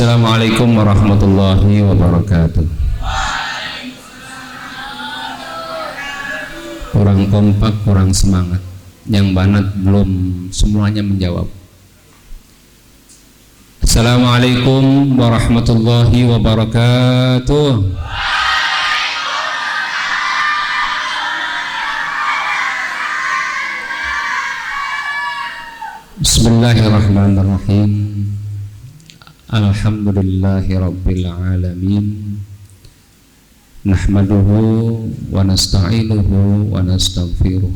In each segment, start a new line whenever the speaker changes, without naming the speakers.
Assalamualaikum warahmatullahi wabarakatuh. Kurang kompak, kurang semangat. Yang banat belum semuanya menjawab. Assalamualaikum warahmatullahi wabarakatuh. Bismillahirrahmanirrahim. Alhamdulillahi rabbil alamin. Nahmaduhu wa nasta'inuhu wa nastaghfiruh.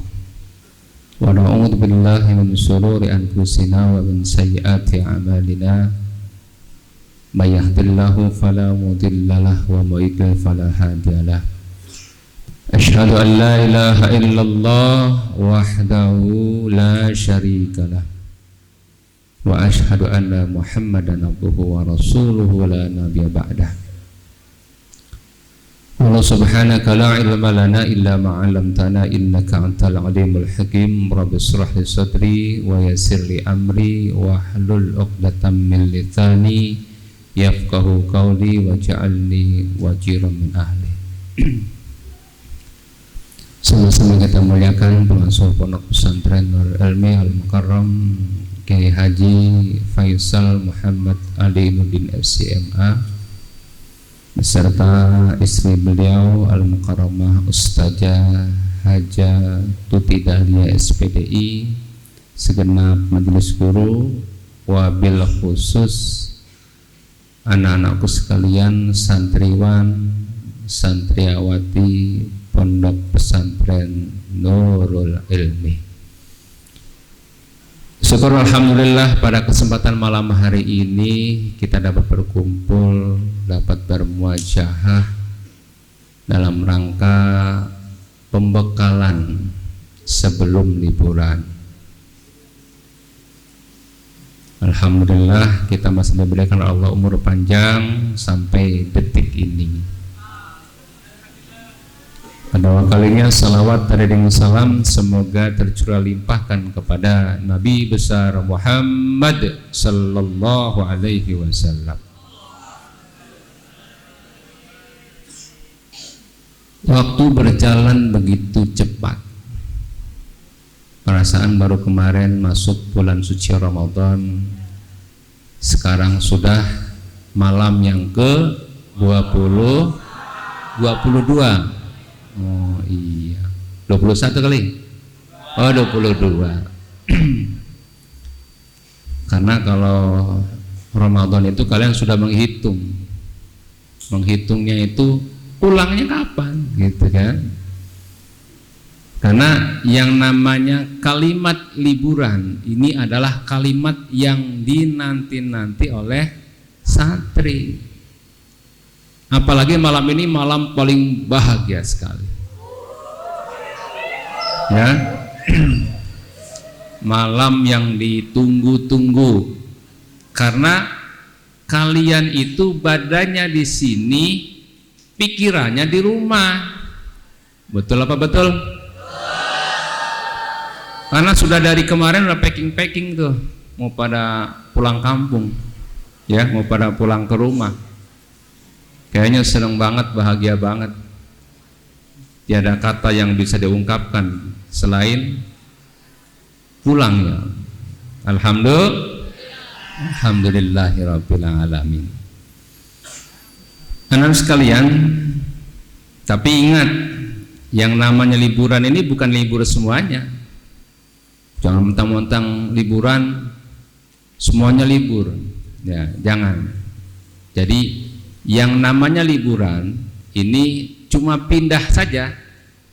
Wa na'udzu billahi min shururi anfusina wa min sayyiati a'malina. May yahdihillahu fala mudilla lahu wa may yudlil fala hadiya lahu. Asyhadu an la ilaha illallah wahdahu la syarika lahu. Wa ashhadu anna Muhammadan abduhu wa rasuluhu la nabiyya ba'dah. Allah subhanaka la ilma lana illa ma 'allamtana innaka antal alimul hakim. Rabbi shrah li sadri wa yassir li amri wa hlul 'uqdatam min lisani yafqahu qawli waj'alni wajiran min ahli. Sama-sama kita muliakan pengasuh Pondok Pesantren Nurul Ilmi Al-Mukarram Kiai Haji Faisal Muhammad Alinuddin FCMA beserta istri beliau Al-Mukarramah Ustazah Haja Tuti Dahlia SPDI, segenap majelis guru, wabil khusus anak-anakku sekalian, santriwan santriawati Pondok Pesantren Nurul Ilmi. Syukur alhamdulillah pada kesempatan malam hari ini kita dapat berkumpul, dapat bermuajahah dalam rangka pembekalan sebelum liburan. Alhamdulillah kita masih diberikan Allah umur panjang sampai detik ini. Pada kalinya salawat dan salam semoga tercurah limpahkan kepada Nabi besar Muhammad sallallahu alaihi wasallam. Waktu berjalan begitu cepat. Perasaan baru kemarin masuk bulan suci Ramadan, sekarang sudah malam yang ke-22. Oh iya, 21 kali. Oh 22. Karena kalau Ramadan itu kalian sudah menghitung. Menghitungnya itu pulangnya kapan gitu kan. Karena yang namanya kalimat liburan ini adalah kalimat yang dinanti-nanti oleh santri. Apalagi malam ini malam paling bahagia sekali. Ya. Malam yang ditunggu-tunggu. Karena kalian itu badannya di sini, pikirannya di rumah. Betul apa betul? Karena sudah dari kemarin udah packing tuh, mau pada pulang kampung. Ya, mau pada pulang ke rumah. Kayaknya senang banget, bahagia banget. Tiada kata yang bisa diungkapkan selain pulangnya. Alhamdulillahirabbil alamin. Anak sekalian, tapi ingat, yang namanya liburan ini bukan libur semuanya. Jangan mentang-mentang liburan semuanya libur. Ya, jangan. Jadi yang namanya liburan ini cuma pindah saja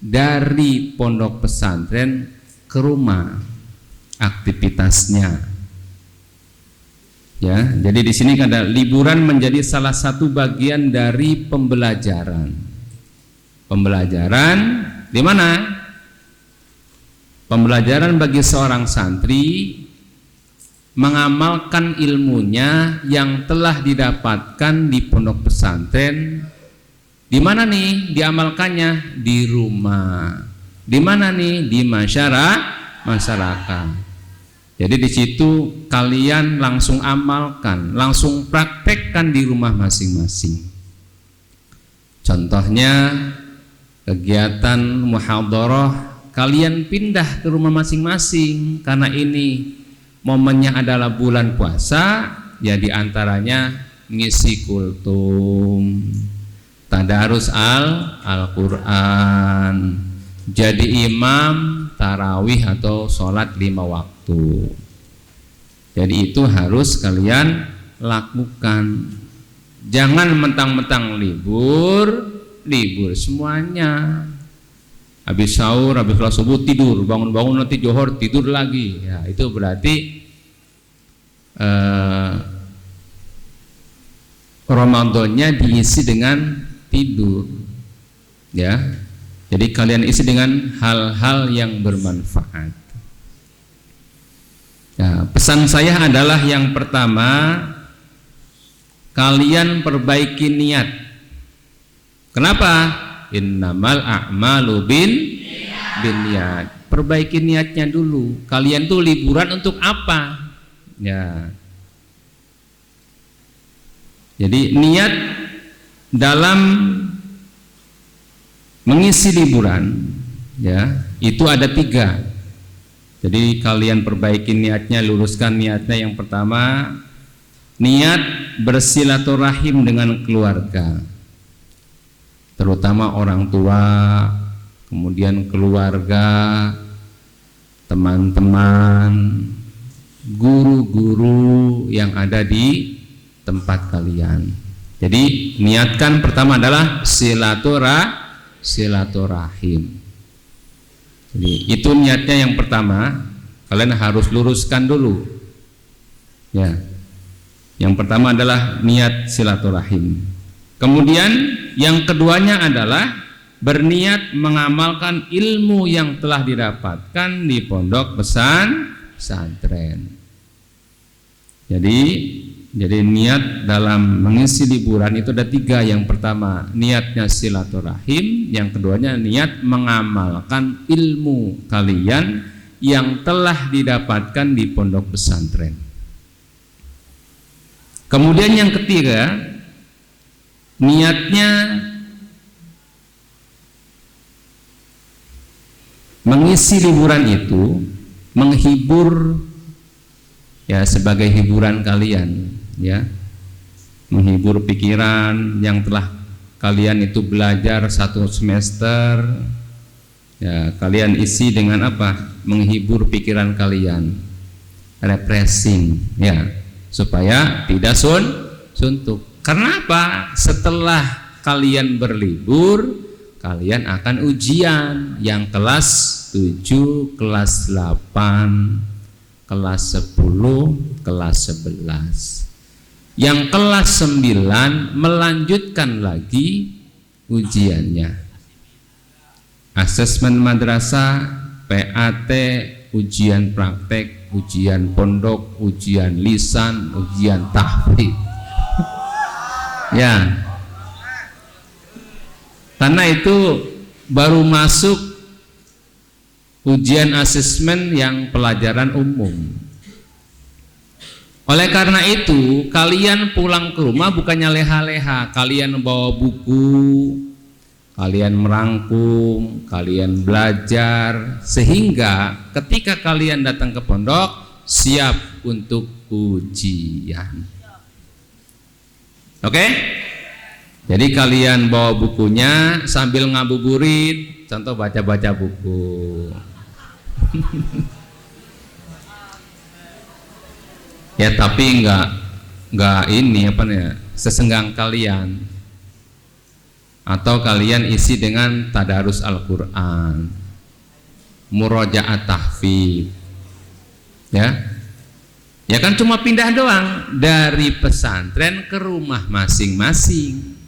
dari pondok pesantren ke rumah aktivitasnya. Ya, jadi di sini ada liburan menjadi salah satu bagian dari pembelajaran. Pembelajaran di mana? Pembelajaran bagi seorang santri mengamalkan ilmunya yang telah didapatkan di pondok pesantren. Di mana nih diamalkannya? Di rumah. Di mana nih? Di masyarakat. Jadi di situ kalian langsung amalkan, langsung praktekkan di rumah masing-masing. Contohnya kegiatan muhadharah, kalian pindah ke rumah masing-masing karena ini momennya adalah bulan puasa, ya diantaranya ngisi kultum, tadarus Al-Quran, jadi imam tarawih atau sholat 5 waktu. Jadi itu harus kalian lakukan. Jangan mentang-mentang libur semuanya. Habis sahur, habis sholat subuh tidur, bangun-bangun nanti johor tidur lagi. Ya, itu berarti Ramadannya diisi dengan tidur. Ya. Jadi kalian isi dengan hal-hal yang bermanfaat. Ya, pesan saya adalah yang pertama, kalian perbaiki niat. Kenapa? Innamal a'malu binniyat. Perbaiki niatnya dulu. Kalian tuh liburan untuk apa? Ya. Jadi niat dalam mengisi liburan, ya, itu ada 3. Jadi kalian perbaiki niatnya, luruskan niatnya. Yang pertama, niat bersilaturahim dengan keluarga, terutama orang tua, kemudian keluarga, teman-teman, guru-guru yang ada di tempat kalian. Jadi niatkan pertama adalah silaturahim. Jadi itu niatnya yang pertama, kalian harus luruskan dulu. Ya. Yang pertama adalah niat silaturahim. Kemudian yang keduanya adalah berniat mengamalkan ilmu yang telah didapatkan di pondok pesantren. Jadi niat dalam mengisi liburan itu ada 3. Yang pertama niatnya silaturahim, yang keduanya niat mengamalkan ilmu kalian yang telah didapatkan di pondok pesantren. Kemudian yang ketiga, niatnya mengisi liburan itu menghibur, ya, sebagai hiburan kalian, ya, menghibur pikiran yang telah kalian itu belajar 1 semester, ya, kalian isi dengan apa? Menghibur pikiran kalian, refreshing, ya, supaya tidak suntuk. Karena apa? Setelah kalian berlibur, kalian akan ujian yang kelas 7, kelas 8, kelas 10, kelas 11. Yang kelas 9 melanjutkan lagi ujiannya. Asesmen madrasah, PAT, ujian praktek, ujian pondok, ujian lisan, ujian tahfidz. Ya. Karena itu baru masuk ujian asesmen yang pelajaran umum. Oleh karena itu, kalian pulang ke rumah bukannya leha-leha, kalian bawa buku, kalian merangkum, kalian belajar, sehingga ketika kalian datang ke pondok siap untuk ujian. Oke? Jadi kalian bawa bukunya sambil ngabuburit, contoh baca-baca buku. Ya, tapi enggak ini apa nih, sesenggang kalian. Atau kalian isi dengan tadarus Al-Qur'an, murojaat tahfidz. Ya. Ya kan cuma pindah doang dari pesantren ke rumah masing-masing.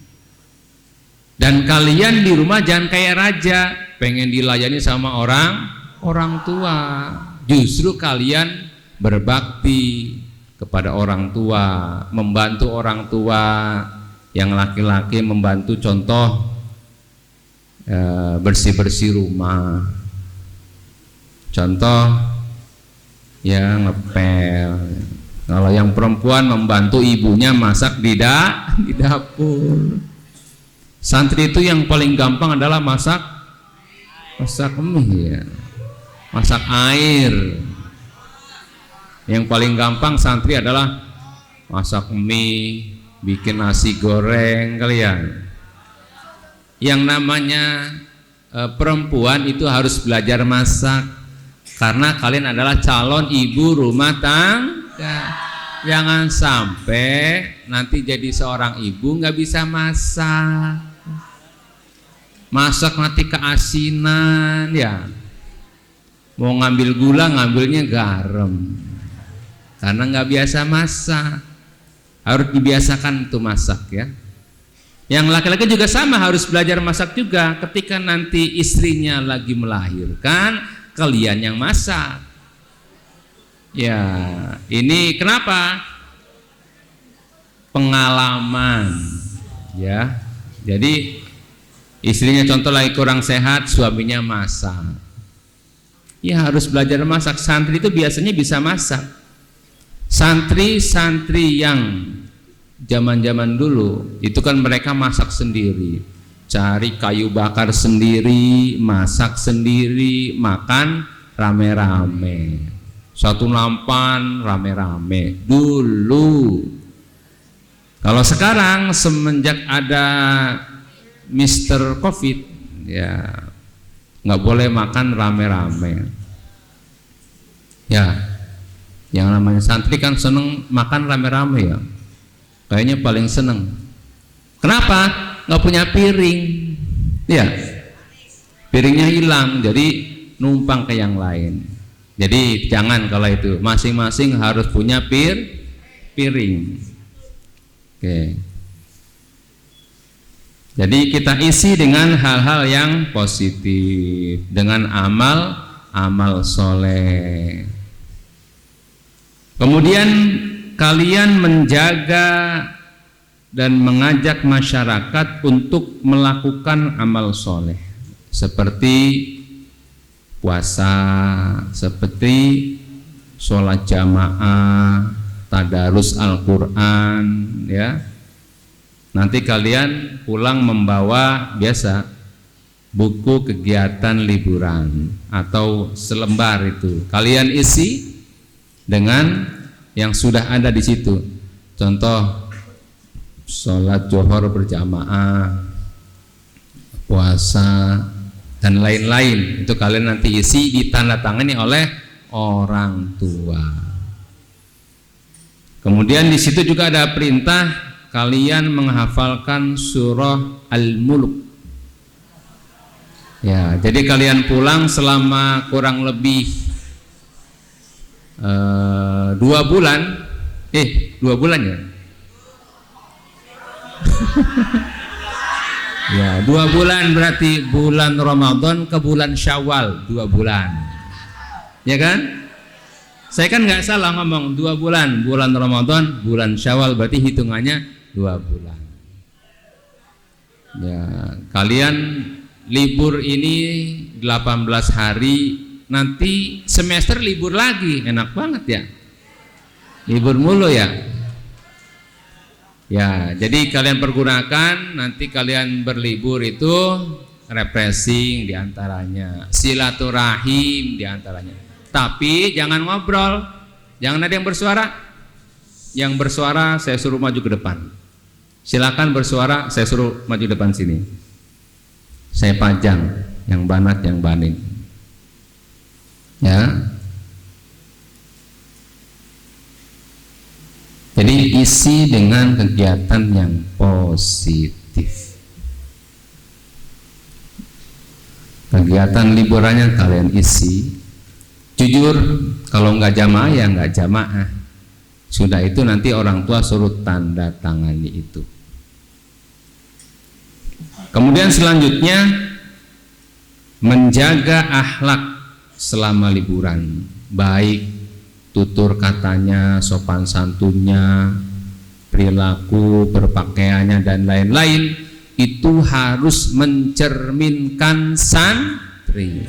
Dan kalian di rumah jangan kayak raja, pengen dilayani sama orang tua. Justru kalian berbakti kepada orang tua, membantu orang tua. Yang laki-laki membantu contoh bersih-bersih rumah. Contoh Ya, ngepel. Kalau yang perempuan membantu ibunya masak di dapur. Santri itu yang paling gampang adalah masak mie ya. Masak air. Yang paling gampang santri adalah masak mie, bikin nasi goreng kalian. Yang namanya perempuan itu harus belajar masak karena kalian adalah calon ibu rumah tangga. Jangan sampai nanti jadi seorang ibu nggak bisa masak. Masak nanti keasinan ya. Mau ngambil gula ngambilnya garam karena nggak biasa masak. Harus dibiasakan tuh masak ya. Yang laki-laki juga sama, harus belajar masak juga. Ketika nanti istrinya lagi melahirkan, kalian yang masak. Ya, ini kenapa? Pengalaman ya. Jadi istrinya contoh lagi kurang sehat, suaminya masak. Ya harus belajar masak. Santri itu biasanya bisa masak. Santri-santri yang zaman-zaman dulu itu kan mereka masak sendiri, cari kayu bakar sendiri, masak sendiri, makan rame-rame, satu nampan rame-rame dulu. Kalau sekarang semenjak ada Mr. Covid ya nggak boleh makan rame-rame ya. Yang namanya santri kan seneng makan rame-rame ya, kayaknya paling seneng. Kenapa? Nggak punya piring ya, piringnya hilang jadi numpang ke yang lain. Jadi jangan, kalau itu masing-masing harus punya piring. Oke. Jadi kita isi dengan hal-hal yang positif, dengan amal soleh. Kemudian kalian menjaga dan mengajak masyarakat untuk melakukan amal soleh seperti puasa, seperti sholat jamaah, tadarus Al-Quran ya. Nanti kalian pulang membawa biasa buku kegiatan liburan atau selembar, itu kalian isi dengan yang sudah ada di situ. Contoh sholat zuhur berjamaah, puasa dan lain-lain, itu kalian nanti isi, ditandatangani oleh orang tua. Kemudian di situ juga ada perintah kalian menghafalkan surah Al-Mulk. Ya, jadi kalian pulang selama kurang lebih 2 bulan, 2 bulan ya. Ya, 2 bulan berarti bulan Ramadan ke bulan Syawal, 2 bulan. Ya kan? Saya kan nggak salah ngomong 2 bulan, bulan Ramadan, bulan Syawal, berarti hitungannya 2 bulan. Ya, kalian libur ini 18 hari, nanti semester libur lagi, enak banget ya, libur mulu ya. Ya, jadi kalian pergunakan, nanti kalian berlibur itu refreshing diantaranya, silaturahim diantaranya. Tapi jangan ngobrol, jangan ada yang bersuara. Yang bersuara saya suruh maju ke depan. Silakan bersuara, saya suruh maju depan sini. Saya panjang, yang banat, yang banin. Ya, jadi isi dengan kegiatan yang positif. Kegiatan liburannya kalian isi. Jujur, kalau nggak jamaah ya nggak jamaah. Sudah itu nanti orang tua suruh tanda tangani itu. Kemudian selanjutnya menjaga akhlak selama liburan, baik tutur katanya, sopan santunnya, perilaku, berpakaiannya dan lain-lain, itu harus mencerminkan santri.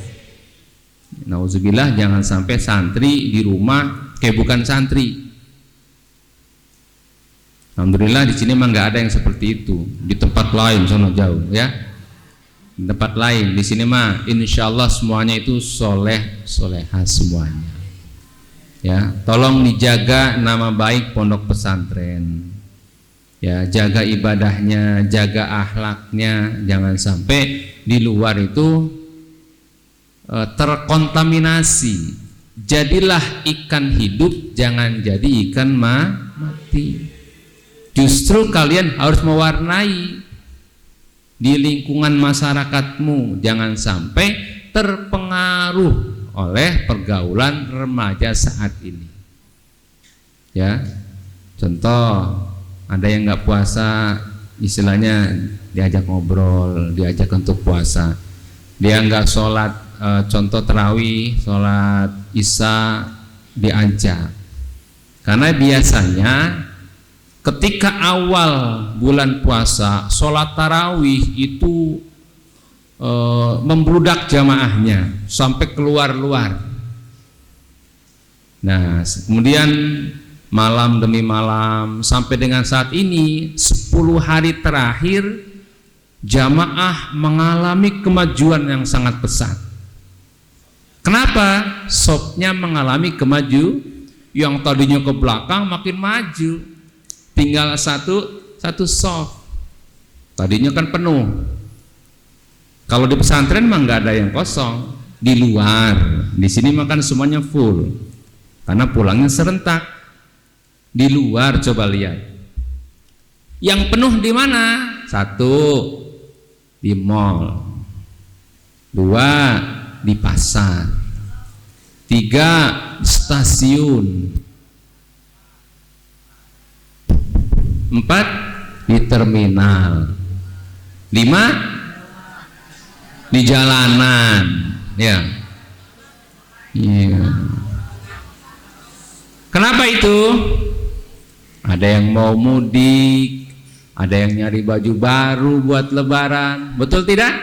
Nauzubillah, jangan sampai santri di rumah kayak bukan santri. Alhamdulillah di sini mah nggak ada yang seperti itu. Di tempat lain sono jauh ya. Di tempat lain, di sini mah insya Allah semuanya itu soleh solehah semuanya. Ya, tolong dijaga nama baik pondok pesantren. Ya, jaga ibadahnya, jaga akhlaknya, jangan sampai di luar itu terkontaminasi. Jadilah ikan hidup, jangan jadi ikan mati. Justru kalian harus mewarnai di lingkungan masyarakatmu, jangan sampai terpengaruh oleh pergaulan remaja saat ini. Ya, contoh ada yang nggak puasa, istilahnya diajak ngobrol, diajak untuk puasa. Dia nggak sholat, contoh tarawih, sholat isya diajak. Karena biasanya ketika awal bulan puasa, sholat tarawih itu membludak jamaahnya sampai keluar-luar. Nah, kemudian malam demi malam sampai dengan saat ini 10 hari terakhir jamaah mengalami kemajuan yang sangat pesat. Kenapa? Sopnya mengalami kemajuan, yang tadinya ke belakang makin maju. Tinggal satu soft. Tadinya kan penuh. Kalau di pesantren mah nggak ada yang kosong. Di luar, di sini makan semuanya full. Karena pulangnya serentak. Di luar coba lihat. Yang penuh di mana? 1, di mall. 2, di pasar. 3, stasiun. 4, di terminal. 5, di jalanan. Ya. Iya. Kenapa itu? Ada yang mau mudik, ada yang nyari baju baru buat lebaran. Betul tidak?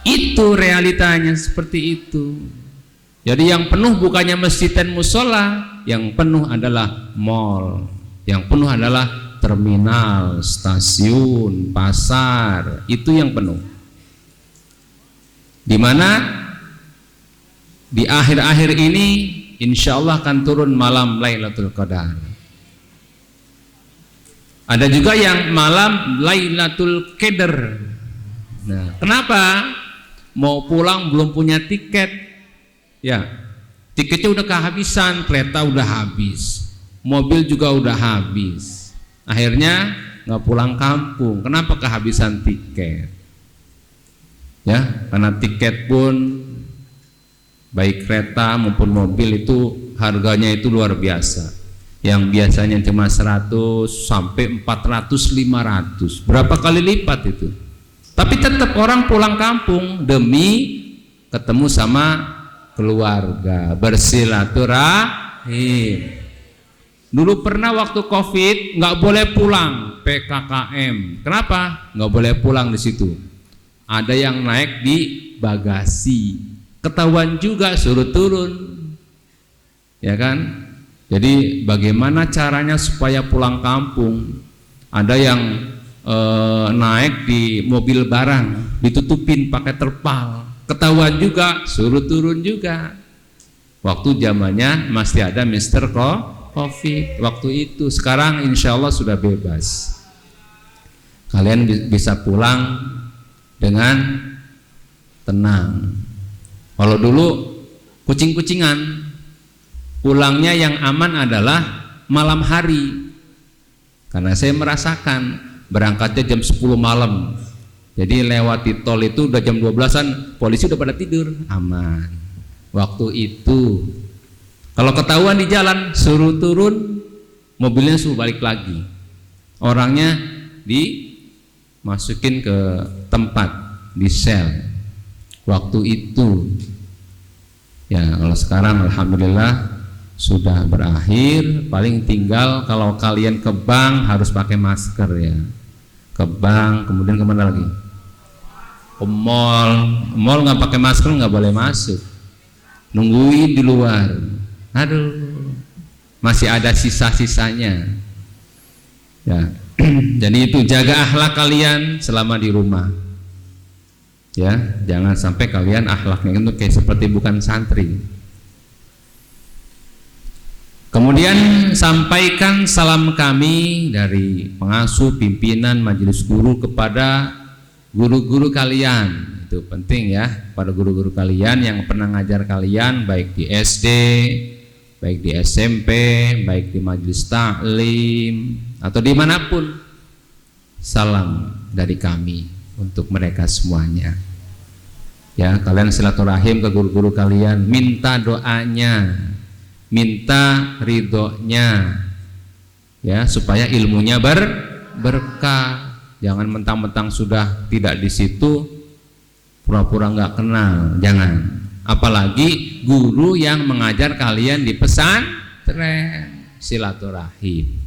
Itu realitanya seperti itu. Jadi yang penuh bukannya masjid dan musola, yang penuh adalah mall. Yang penuh adalah terminal, stasiun, pasar, itu yang penuh. Di mana di akhir-akhir ini insya Allah akan turun malam Lailatul Qadar. Ada juga yang malam Lailatul Qadar. Nah, kenapa? Mau pulang belum punya tiket, ya tiketnya udah kehabisan, kereta udah habis, mobil juga udah habis, akhirnya nggak pulang kampung. Kenapa kehabisan tiket? Ya, karena tiket pun baik kereta maupun mobil itu harganya itu luar biasa. Yang biasanya cuma 100 sampai 400, 500, berapa kali lipat itu. Tapi tetap orang pulang kampung demi ketemu sama keluarga, bersilaturahim. Dulu pernah waktu COVID nggak boleh pulang, PKKM. Kenapa? Nggak boleh pulang di situ. Ada yang naik di bagasi, ketahuan juga suruh turun, ya kan? Jadi bagaimana caranya supaya pulang kampung? Ada yang naik di mobil barang, ditutupin pakai terpal, ketahuan juga suruh turun juga. Waktu zamannya masih ada Mr. COVID waktu itu. Sekarang insya Allah sudah bebas. Kalian bisa pulang dengan tenang. Kalau dulu kucing-kucingan, pulangnya yang aman adalah malam hari. Karena saya merasakan berangkatnya jam 10 malam. Jadi lewati tol itu udah jam 12-an, polisi udah pada tidur, aman. Waktu itu kalau ketahuan di jalan suruh turun, mobilnya suruh balik lagi. Orangnya dimasukin ke tempat, di sel. Waktu itu ya, kalau sekarang alhamdulillah sudah berakhir. Paling tinggal kalau kalian ke bank harus pakai masker ya. Ke bank, kemudian kemana lagi? Ke mall nggak pakai masker nggak boleh masuk. nungguin di luar. Aduh, masih ada sisa-sisanya. Ya, jadi itu jaga akhlak kalian selama di rumah. Ya, jangan sampai kalian akhlaknya itu kayak seperti bukan santri. Kemudian sampaikan salam kami dari pengasuh, pimpinan, majelis guru kepada guru-guru kalian. Itu penting ya, pada guru-guru kalian yang pernah ngajar kalian, baik di SD, baik di SMP, baik di majelis taklim atau dimanapun. Salam dari kami untuk mereka semuanya. Ya, kalian silaturahim ke guru-guru kalian, minta doanya, minta ridhonya, ya, supaya ilmunya berkah. Jangan mentang-mentang sudah tidak di situ pura-pura nggak kenal, jangan. Apalagi guru yang mengajar kalian di pesantren, silaturahim.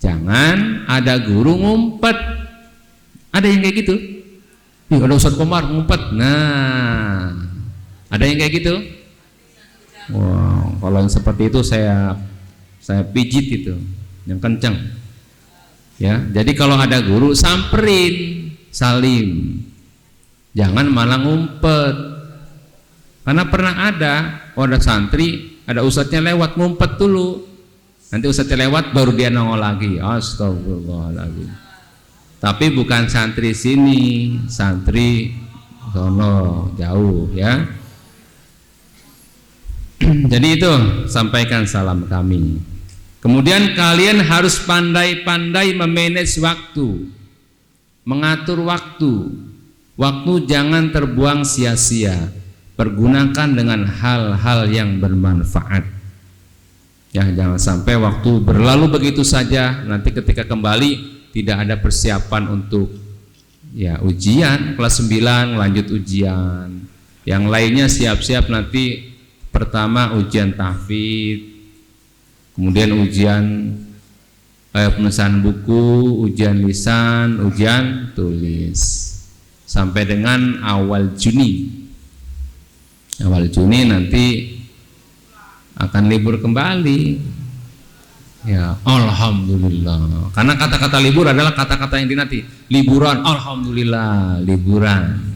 Jangan ada guru ngumpet. Ada yang kayak gitu. Ih, ada Ustadz Komar ngumpet. Nah, ada yang kayak gitu. Wow, kalau yang seperti itu saya pijit itu, yang kencang. Ya, jadi kalau ada guru samperin, salim. Jangan malah ngumpet. Karena pernah ada santri, ada ustadznya lewat, ngumpet dulu. Nanti ustadznya lewat baru dia nongol lagi. Astagfirullahaladzim. Tapi bukan santri sini, santri sono jauh ya. Jadi itu, sampaikan salam kami. Kemudian kalian harus pandai-pandai memanage waktu, mengatur waktu. Waktu jangan terbuang sia-sia, pergunakan dengan hal-hal yang bermanfaat. Ya, jangan sampai waktu berlalu begitu saja, nanti ketika kembali tidak ada persiapan untuk ya ujian kelas 9, lanjut ujian. Yang lainnya siap-siap nanti, pertama ujian tahfidz, kemudian ujian penulisan buku, ujian lisan, ujian tulis. Sampai dengan awal Juni. Awal Juni nanti akan libur kembali. Ya, alhamdulillah. Karena kata-kata libur adalah kata-kata yang dinanti. Liburan, alhamdulillah, liburan.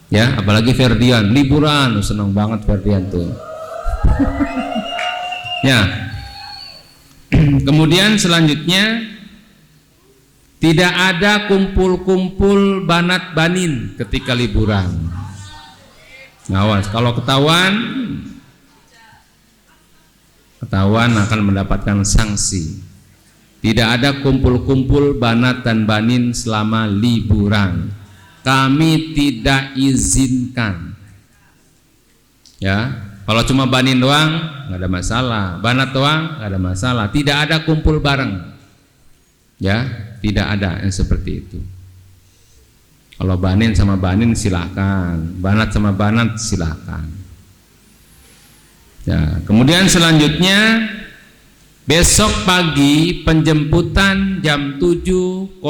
Ya, apalagi Ferdian, liburan, senang banget Ferdian tuh. Ya. Kemudian selanjutnya, tidak ada kumpul-kumpul banat banin ketika liburan. Awas, kalau ketahuan akan mendapatkan sanksi. Tidak ada kumpul-kumpul banat dan banin selama liburan. Kami tidak izinkan. Ya, kalau cuma banin doang nggak ada masalah, banat doang nggak ada masalah. Tidak ada kumpul bareng. Ya, tidak ada yang seperti itu. Kalau banin sama banin silakan, banat sama banat silakan. Ya, kemudian selanjutnya besok pagi penjemputan jam 7.00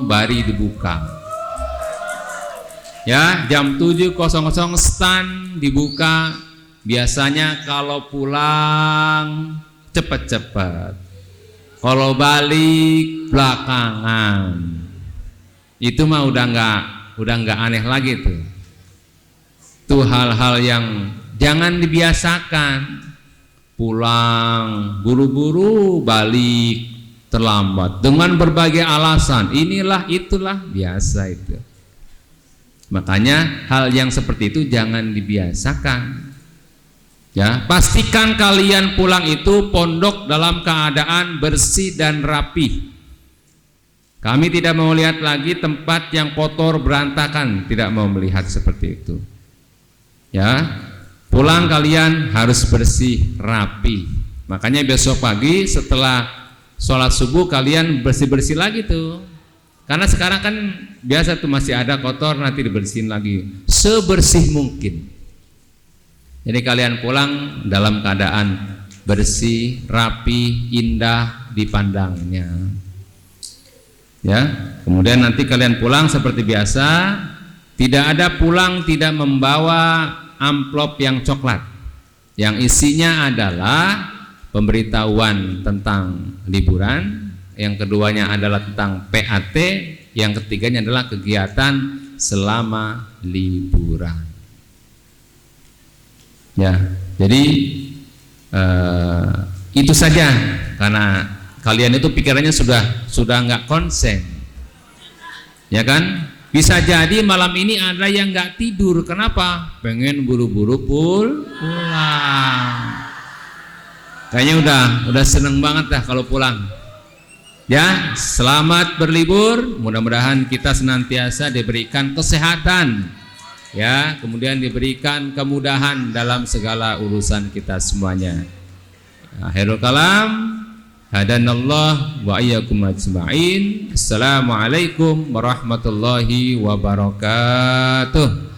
bari dibuka. Ya, jam 7.00 stand dibuka. Biasanya kalau pulang cepat-cepat. Kalau balik belakangan, itu mah udah nggak aneh lagi tuh. Tuh hal-hal yang jangan dibiasakan. Pulang buru-buru, balik terlambat dengan berbagai alasan. Inilah itulah, biasa itu. Makanya hal yang seperti itu jangan dibiasakan. Ya, pastikan kalian pulang itu pondok dalam keadaan bersih dan rapi. Kami tidak mau lihat lagi tempat yang kotor berantakan, tidak mau melihat seperti itu. Ya, pulang kalian harus bersih, rapi. Makanya besok pagi setelah sholat subuh kalian bersih-bersih lagi tuh. Karena sekarang kan biasa tuh masih ada kotor, nanti dibersihin lagi sebersih mungkin. Jadi kalian pulang dalam keadaan bersih, rapi, indah dipandangnya. Ya, kemudian nanti kalian pulang seperti biasa, tidak ada pulang tidak membawa amplop yang coklat yang isinya adalah pemberitahuan tentang liburan, yang keduanya adalah tentang PAT, yang ketiganya adalah kegiatan selama liburan. Ya, jadi itu saja, karena kalian itu pikirannya sudah nggak konsen, ya kan? Bisa jadi malam ini ada yang nggak tidur. Kenapa? Pengen buru-buru pulang. Kayaknya udah seneng banget dah kalau pulang. Ya, selamat berlibur. Mudah-mudahan kita senantiasa diberikan kesehatan, ya, kemudian diberikan kemudahan dalam segala urusan kita semuanya. Akhirul kalam, hadanallah wa iyyakum ajma'in. Assalamualaikum warahmatullahi wabarakatuh.